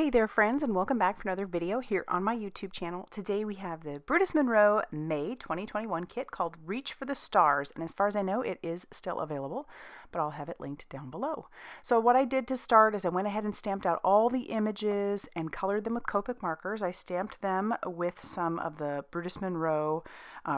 Hey there friends, and welcome back for another video here on my YouTube channel. Today we have the Brutus Monroe May 2021 kit called Reach for the Stars, and as far as I know it is still available, but I'll have it linked down below. So what I did to start is I went ahead and stamped out all the images and colored them with Copic markers. I stamped them with some of the Brutus Monroe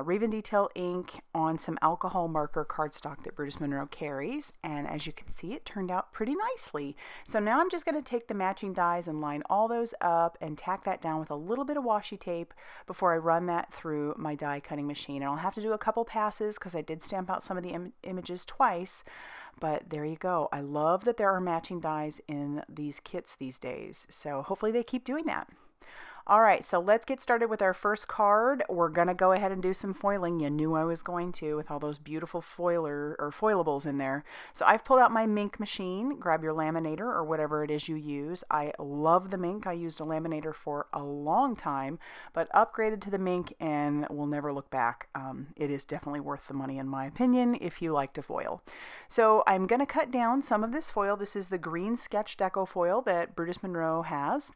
Raven Detail ink on some alcohol marker cardstock that Brutus Monroe carries, and as you can see it turned out pretty nicely. So now I'm just going to take the matching dies and line all those up and tack that down with a little bit of washi tape before I run that through my die cutting machine. And I'll have to do a couple passes because I did stamp out some of the images twice, but there you go. I love that there are matching dies in these kits these days, so hopefully they keep doing that. Alright, so let's get started with our first card. We're going to go ahead and do some foiling. You knew I was going to, with all those beautiful foilables in there. So I've pulled out my MINC machine. Grab your laminator or whatever it is you use. I love the MINC. I used a laminator for a long time, but upgraded to the MINC and will never look back. It is definitely worth the money in my opinion if you like to foil. So I'm going to cut down some of this foil. This is the green sketch deco foil that Brutus Monroe has.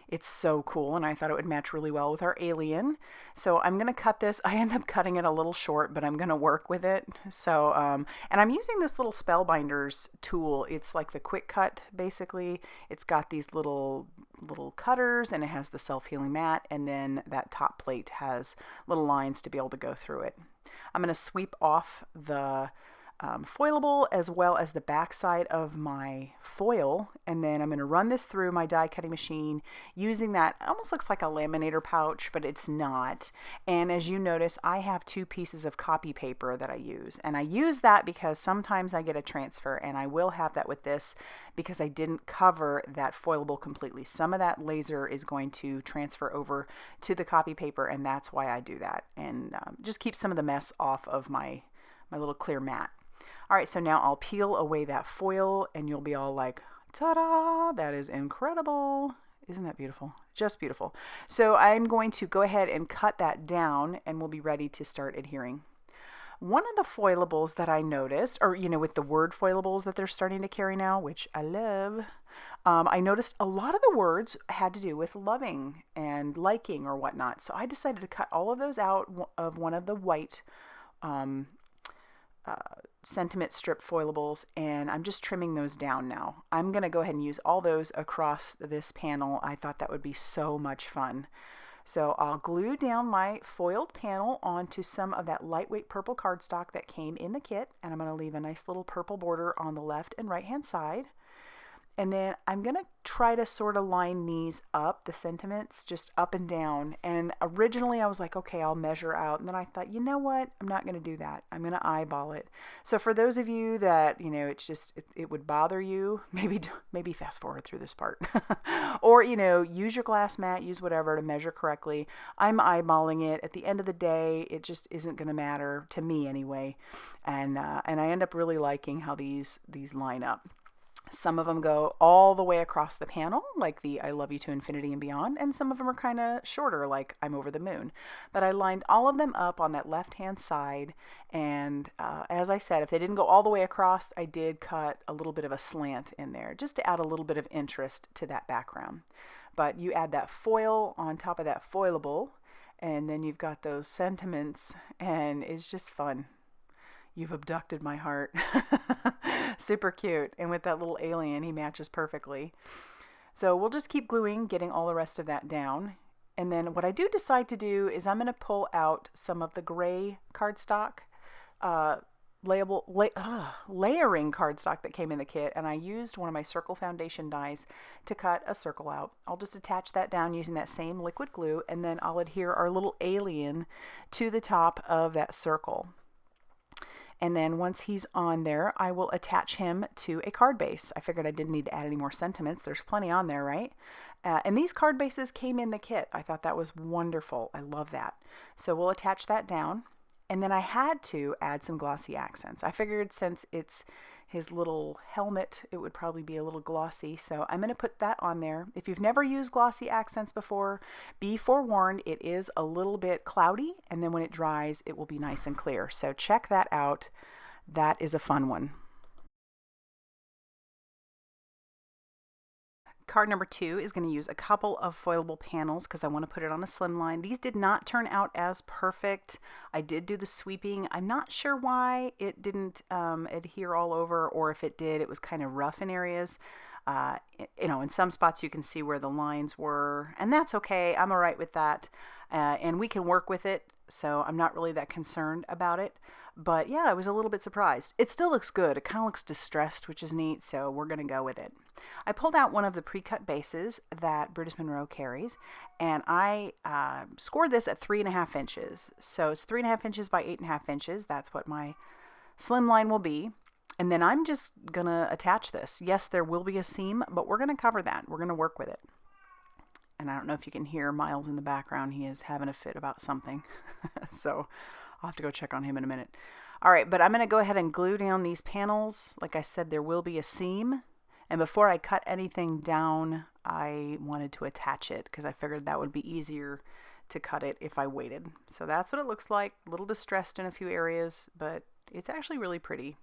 It's so cool, and I thought it would match really well with our alien. So I'm going to cut this. I end up cutting it a little short, but I'm going to work with it. So, and I'm using this little Spellbinders tool. It's like the quick cut, basically. It's got these little cutters, and it has the self-healing mat, and then that top plate has little lines to be able to go through it. I'm going to sweep off the foilable as well as the back side of my foil, and then I'm going to run this through my die cutting machine using that. It almost looks like a laminator pouch, but it's not. And as you notice, I have two pieces of copy paper that I use, and I use that because sometimes I get a transfer, and I will have that with this because I didn't cover that foilable completely. Some of that laser is going to transfer over to the copy paper, and that's why I do that, and just keep some of the mess off of my little clear mat. All right, so now I'll peel away that foil and you'll be all like, ta-da, that is incredible. Isn't that beautiful? Just beautiful. So I'm going to go ahead and cut that down and we'll be ready to start adhering. One of the foilables that I noticed, or with the word foilables that they're starting to carry now, which I love, I noticed a lot of the words had to do with loving and liking or whatnot. So I decided to cut all of those out of one of the white sentiment strip foilables, and I'm just trimming those down now. I'm going to go ahead and use all those across this panel. I thought that would be so much fun. So I'll glue down my foiled panel onto some of that lightweight purple cardstock that came in the kit, and I'm going to leave a nice little purple border on the left and right hand side. And then I'm going to try to sort of line these up, the sentiments, just up and down. And originally I was like, okay, I'll measure out. And then I thought, you know what? I'm not going to do that. I'm going to eyeball it. So for those of you that, it's just, it would bother you, maybe fast forward through this part. Or, use your glass mat, use whatever to measure correctly. I'm eyeballing it. At the end of the day, it just isn't going to matter, to me anyway. And I end up really liking how these line up. Some of them go all the way across the panel, like the I love you to infinity and beyond, and some of them are kind of shorter, like I'm over the moon. But I lined all of them up on that left-hand side, and as I said, if they didn't go all the way across, I did cut a little bit of a slant in there, just to add a little bit of interest to that background. But you add that foil on top of that foilable, and then you've got those sentiments, and it's just fun. You've abducted my heart. Super cute. And with that little alien, he matches perfectly. So we'll just keep gluing, getting all the rest of that down. And then what I do decide to do is I'm going to pull out some of the gray cardstock, layering cardstock that came in the kit. And I used one of my circle foundation dies to cut a circle out. I'll just attach that down using that same liquid glue. And then I'll adhere our little alien to the top of that circle. And then once he's on there, I will attach him to a card base. I figured I didn't need to add any more sentiments. There's plenty on there, right? And these card bases came in the kit. I thought that was wonderful. I love that. So we'll attach that down. And then I had to add some glossy accents. I figured since it's his little helmet, it would probably be a little glossy. So I'm going to put that on there. If you've never used glossy accents before, be forewarned, it is a little bit cloudy. And then when it dries, it will be nice and clear. So check that out. That is a fun one. Card number 2 is going to use a couple of foilable panels because I want to put it on a slimline. These did not turn out as perfect. I did do the sweeping. I'm not sure why it didn't adhere all over, or if it did, it was kind of rough in areas. You know, in some spots you can see where the lines were, and that's okay. I'm all right with that, and we can work with it, so I'm not really that concerned about it. But yeah, I was a little bit surprised. It still looks good. It kind of looks distressed, which is neat, so we're going to go with it. I pulled out one of the pre-cut bases that Brutus Monroe carries, and I scored this at 3.5 inches. So it's 3.5 inches by 8.5 inches. That's what my slim line will be. And then I'm just going to attach this. Yes, there will be a seam, but we're going to cover that. We're going to work with it. And I don't know if you can hear Miles in the background. He is having a fit about something. So I'll have to go check on him in a minute. All right, but I'm going to go ahead and glue down these panels. Like I said, there will be a seam. And before I cut anything down, I wanted to attach it because I figured that would be easier to cut it if I waited. So that's what it looks like. A little distressed in a few areas, but it's actually really pretty.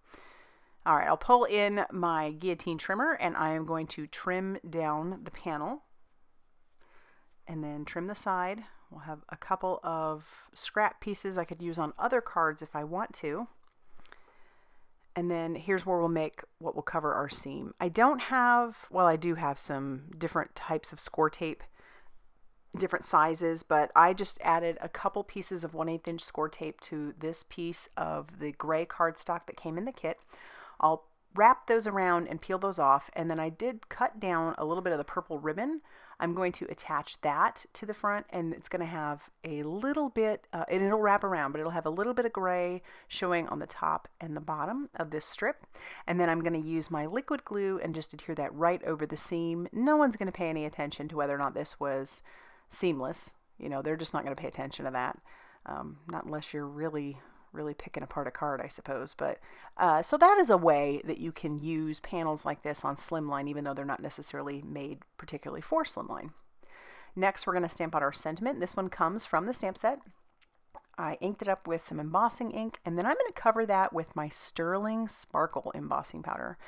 All right, I'll pull in my guillotine trimmer and I am going to trim down the panel and then trim the side. We'll have a couple of scrap pieces I could use on other cards if I want to. And then here's where we'll make what will cover our seam. I don't have, well, I do have some different types of score tape, different sizes, but I just added a couple pieces of 1/8 inch score tape to this piece of the gray cardstock that came in the kit. I'll wrap those around and peel those off, and then I did cut down a little bit of the purple ribbon. I'm going to attach that to the front, and it's going to have a little bit, and it'll wrap around, but it'll have a little bit of gray showing on the top and the bottom of this strip. And then I'm going to use my liquid glue and just adhere that right over the seam. No one's going to pay any attention to whether or not this was seamless. You know, they're just not going to pay attention to that, not unless you're really picking apart a card, I suppose. But so that is a way that you can use panels like this on slimline, even though they're not necessarily made particularly for slimline. Next, we're going to stamp out our sentiment. This one comes from the stamp set. I inked it up with some embossing ink, and then I'm going to cover that with my Sterling Sparkle embossing powder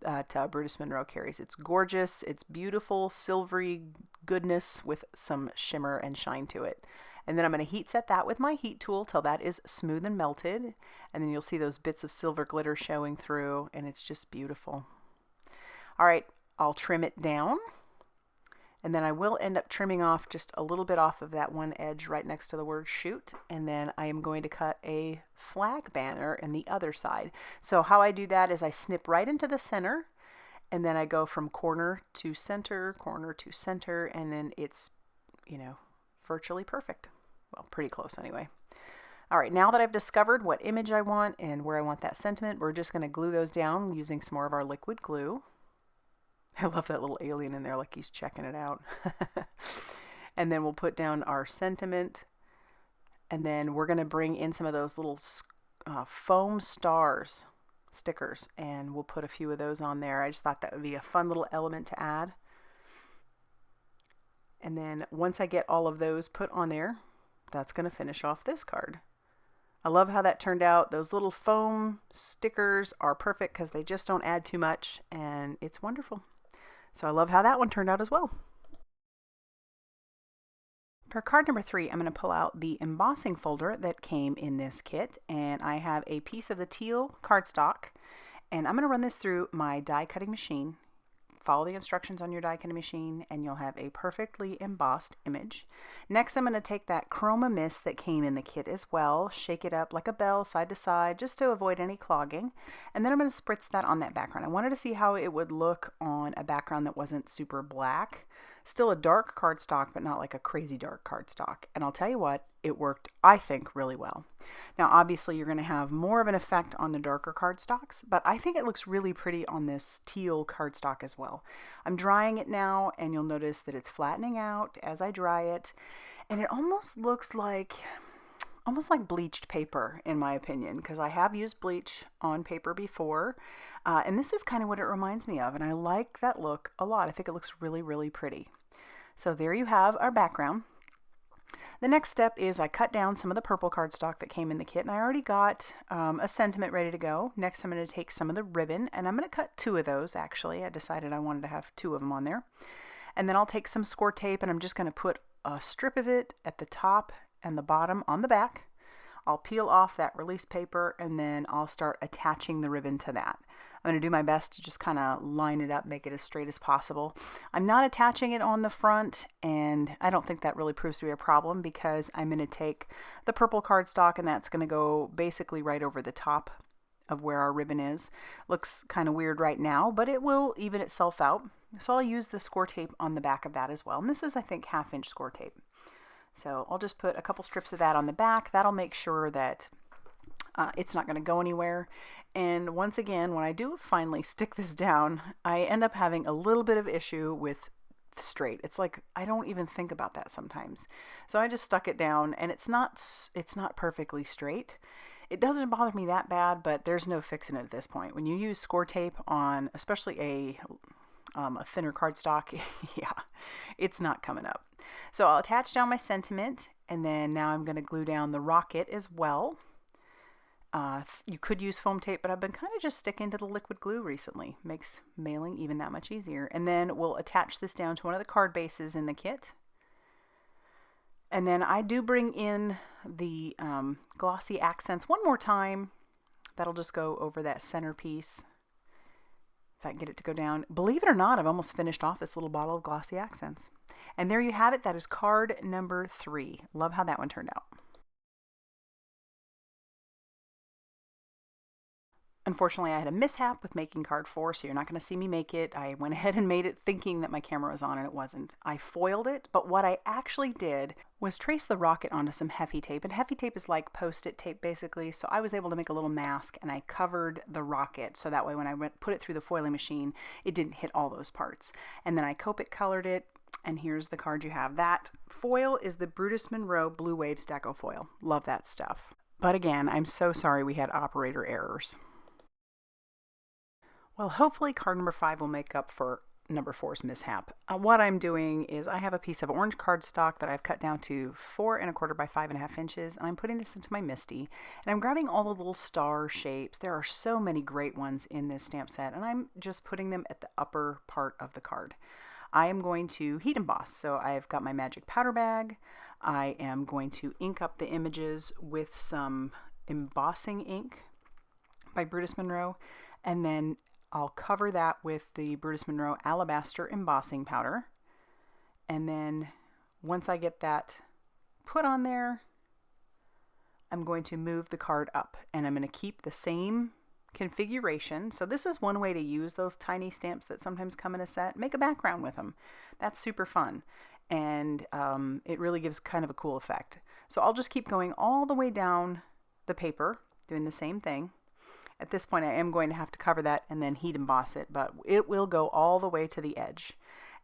that Brutus Monroe carries. It's gorgeous. It's beautiful, silvery goodness with some shimmer and shine to it. And then I'm going to heat set that with my heat tool till that is smooth and melted. And then you'll see those bits of silver glitter showing through, and it's just beautiful. All right, I'll trim it down. And then I will end up trimming off just a little bit off of that one edge right next to the word shoot. And then I am going to cut a flag banner in the other side. So how I do that is I snip right into the center, and then I go from corner to center, and then it's, you know, virtually perfect. Well, pretty close anyway. All right, now that I've discovered what image I want and where I want that sentiment, we're just going to glue those down using some more of our liquid glue. I love that little alien in there like he's checking it out. And then we'll put down our sentiment, and then we're going to bring in some of those little foam stars stickers, and we'll put a few of those on there. I just thought that would be a fun little element to add. And then once I get all of those put on there, that's going to finish off this card. I love how that turned out. Those little foam stickers are perfect because they just don't add too much, and it's wonderful. So I love how that one turned out as well. For card number 3, I'm going to pull out the embossing folder that came in this kit, and I have a piece of the teal cardstock, and I'm going to run this through my die cutting machine. Follow the instructions on your die cutting machine and you'll have a perfectly embossed image. Next, I'm going to take that chroma mist that came in the kit as well, shake it up like a bell side to side just to avoid any clogging, and then I'm going to spritz that on that background. I wanted to see how it would look on a background that wasn't super black. Still a dark cardstock, but not like a crazy dark cardstock. And I'll tell you what, it worked, I think, really well. Now, obviously, you're going to have more of an effect on the darker cardstocks, but I think it looks really pretty on this teal cardstock as well. I'm drying it now, and you'll notice that it's flattening out as I dry it, and it almost looks like bleached paper, in my opinion, because I have used bleach on paper before, and this is kind of what it reminds me of, and I like that look a lot. I think it looks really, really pretty. So there you have our background. The next step is I cut down some of the purple cardstock that came in the kit, and I already got a sentiment ready to go. Next I'm going to take some of the ribbon, and I'm going to cut 2 of those actually. I decided I wanted to have 2 of them on there. And then I'll take some score tape, and I'm just going to put a strip of it at the top and the bottom on the back. I'll peel off that release paper, and then I'll start attaching the ribbon to that. I'm going to do my best to just kind of line it up, make it as straight as possible. I'm not attaching it on the front, and I don't think that really proves to be a problem because I'm going to take the purple cardstock, and that's going to go basically right over the top of where our ribbon is. Looks kind of weird right now, but it will even itself out. So I'll use the score tape on the back of that as well. And this is, I think, 1/2 inch score tape. So I'll just put a couple strips of that on the back. That'll make sure that it's not going to go anywhere. And once again, when I do finally stick this down, I end up having a little bit of issue with straight. It's like I don't even think about that sometimes. So I just stuck it down, and it's not perfectly straight. It doesn't bother me that bad, but there's no fixing it at this point. When you use score tape on especially a thinner cardstock, yeah, it's not coming up. So I'll attach down my sentiment, and then now I'm going to glue down the rocket as well. You could use foam tape, but I've been kind of just sticking to the liquid glue recently. Makes mailing even that much easier. And then we'll attach this down to one of the card bases in the kit. And then I do bring in the glossy accents one more time. That'll just go over that centerpiece. If I can get it to go down. Believe it or not, I've almost finished off this little bottle of glossy accents. And there you have it. That is card number 3. Love how that one turned out. Unfortunately, I had a mishap with making card 4, so you're not going to see me make it. I went ahead and made it thinking that my camera was on, and it wasn't. I foiled it, but what I actually did was trace the rocket onto some Heffy tape, and Heffy tape is like Post-it tape basically, so I was able to make a little mask, and I covered the rocket, so that way when I put it through the foiling machine, it didn't hit all those parts. And then I Copic colored it, and here's the card you have. That foil is the Brutus Monroe Blue Waves Deco foil. Love that stuff. But again, I'm so sorry we had operator errors. Well, hopefully card number 5 will make up for number 4's mishap. What I'm doing is I have a piece of orange cardstock that I've cut down to 4 1/4 by 5 1/2 inches, and I'm putting this into my MISTI, and I'm grabbing all the little star shapes. There are so many great ones in this stamp set, and I'm just putting them at the upper part of the card. I am going to heat emboss, so I've got my magic powder bag. I am going to ink up the images with some embossing ink by Brutus Monroe, and then I'll cover that with the Brutus Monroe Alabaster embossing powder. And then once I get that put on there, I'm going to move the card up, and I'm going to keep the same configuration. So this is one way to use those tiny stamps that sometimes come in a set. Make a background with them. That's super fun. And it really gives kind of a cool effect. So I'll just keep going all the way down the paper, doing the same thing. At this point, I am going to have to cover that and then heat emboss it, but it will go all the way to the edge.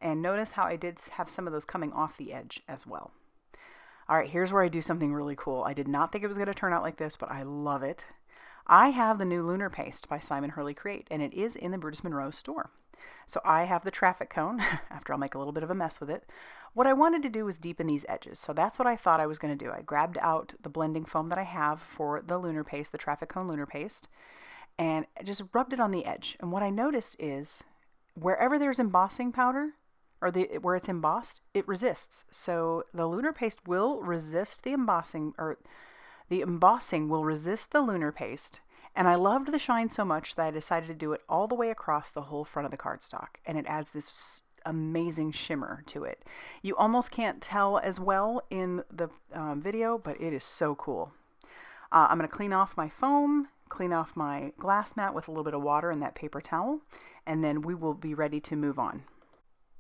And notice how I did have some of those coming off the edge as well. All right, here's where I do something really cool. I did not think it was going to turn out like this, but I love it. I have the new Lunar paste by Simon Hurley Create, and it is in the Brutus Monroe store. So I have the traffic cone, after I'll make a little bit of a mess with it. What I wanted to do was deepen these edges, so that's what I thought I was going to do. I grabbed out the blending foam that I have for the Lunar paste, the traffic cone Lunar paste, and just rubbed it on the edge. And what I noticed is wherever there's embossing powder, or where it's embossed, it resists. So the Lunar paste will resist the embossing, or the embossing will resist the Lunar paste. And I loved the shine so much that I decided to do it all the way across the whole front of the cardstock. And it adds this amazing shimmer to it. You almost can't tell as well in the video, but it is so cool. I'm going to clean off my foam, clean off my glass mat with a little bit of water and that paper towel, and then we will be ready to move on.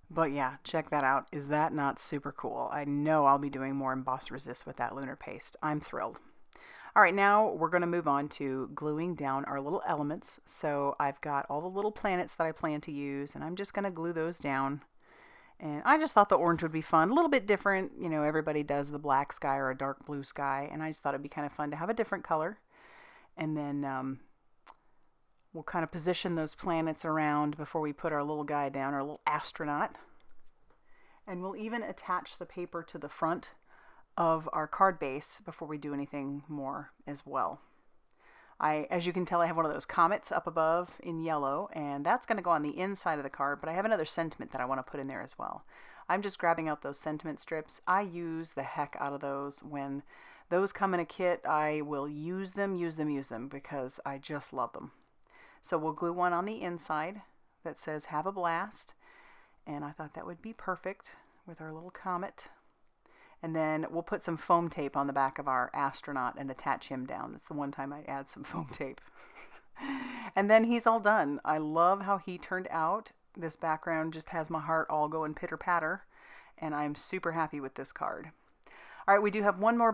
But yeah, check that out. Is that not super cool? I know I'll be doing more emboss resist with that Lunar paste. I'm thrilled. All right, now we're going to move on to gluing down our little elements. So I've got all the little planets that I plan to use, and I'm just going to glue those down. And I just thought the orange would be fun, a little bit different. You know, everybody does the black sky or a dark blue sky, and I just thought it'd be kind of fun to have a different color. And then we'll kind of position those planets around before we put our little guy down, our little astronaut. And we'll even attach the paper to the front of our card base before we do anything more as well. As you can tell, I have one of those comets up above in yellow, and that's going to go on the inside of the card, but I have another sentiment that I want to put in there as well. I'm just grabbing out those sentiment strips. I use the heck out of those. When those come in a kit, I will use them because I just love them. So we'll glue one on the inside that says "Have a Blast," and I thought that would be perfect with our little comet. And then we'll put some foam tape on the back of our astronaut and attach him down. That's the one time I add some foam tape. And then he's all done. I love how he turned out. This background just has my heart all going pitter patter, and I'm super happy with this card. All right, we do have one more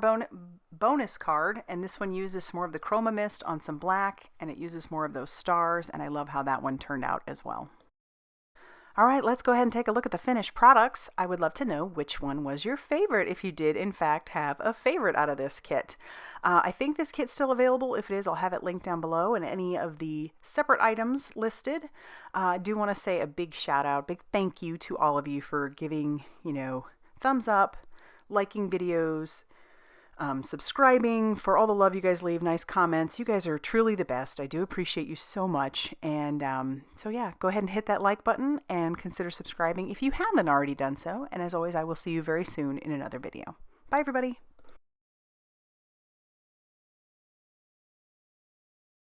bonus card, and this one uses more of the chroma mist on some black, and it uses more of those stars, and I love how that one turned out as well. All right, let's go ahead and take a look at the finished products. I would love to know which one was your favorite, if you did in fact have a favorite out of this kit. I think this kit's still available. If it is, I'll have it linked down below and any of the separate items listed. I do want to say a big shout out, big thank you to all of you for giving, thumbs up, liking videos, subscribing, for all the love you guys leave, nice comments. You guys are truly the best. I do appreciate you so much. And so yeah, go ahead and hit that like button and consider subscribing if you haven't already done so. And as always, I will see you very soon in another video. Bye everybody.